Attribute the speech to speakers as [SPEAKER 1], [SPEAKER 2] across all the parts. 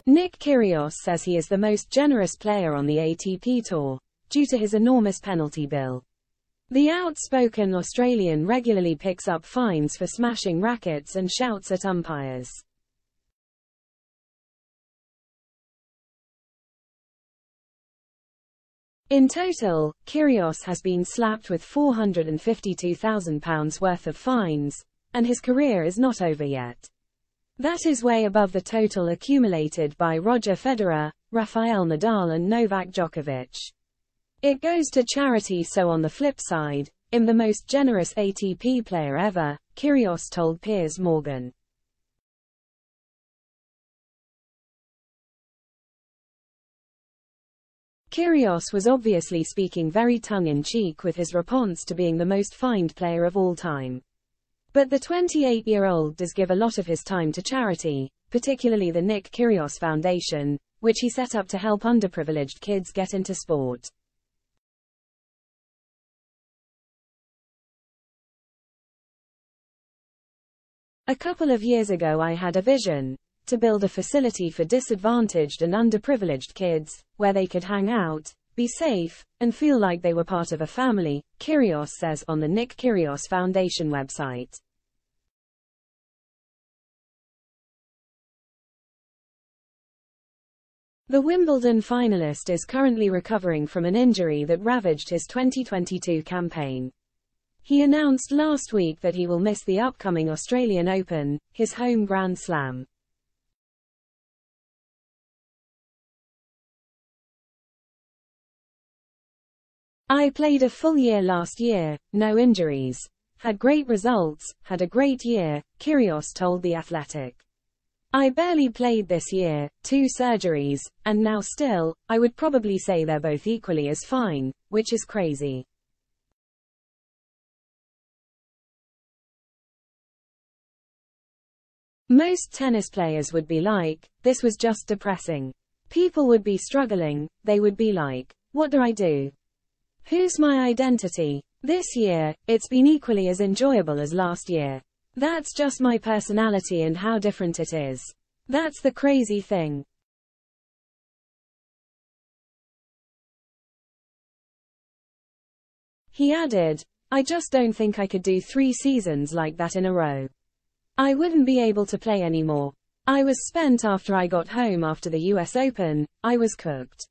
[SPEAKER 1] Nick Kyrgios says he is the most generous player on the ATP Tour, due to his enormous penalty bill. The outspoken Australian regularly picks up fines for smashing rackets and shouts at umpires. In total, Kyrgios has been slapped with £452,000 worth of fines, and his career is not over yet. That is way above the total accumulated by Roger Federer, Rafael Nadal and Novak Djokovic. It goes to charity. So on the flip side, I'm the most generous ATP player ever, Kyrgios told Piers Morgan. Kyrgios was obviously speaking very tongue-in-cheek with his response to being the most fined player of all time. But the 28-year-old does give a lot of his time to charity, particularly the Nick Kyrgios Foundation, which he set up to help underprivileged kids get into sport. A couple of years ago I had a vision to build a facility for disadvantaged and underprivileged kids, where they could hang out, be safe, and feel like they were part of a family, Kyrgios says on the Nick Kyrgios Foundation website. The Wimbledon finalist is currently recovering from an injury that ravaged his 2022 campaign. He announced last week that he will miss the upcoming Australian Open, his home Grand Slam. I played a full year last year, no injuries. Had great results, had a great year, Kyrgios told The Athletic. I barely played this year, 2 surgeries, and now still, I would probably say they're both equally as fine, which is crazy. Most tennis players would be like, this was just depressing. People would be struggling, they would be like, what do I do? Who's my identity? This year, it's been equally as enjoyable as last year. That's just my personality and how different it is. That's the crazy thing. He added, I just don't think I could do 3 seasons like that in a row. I wouldn't be able to play anymore. I was spent after I got home after the US Open, I was cooked.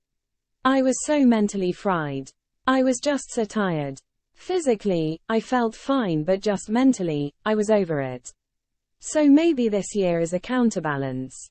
[SPEAKER 1] I was so mentally fried. I was just so tired. Physically, I felt fine, but just mentally, I was over it. So maybe this year is a counterbalance.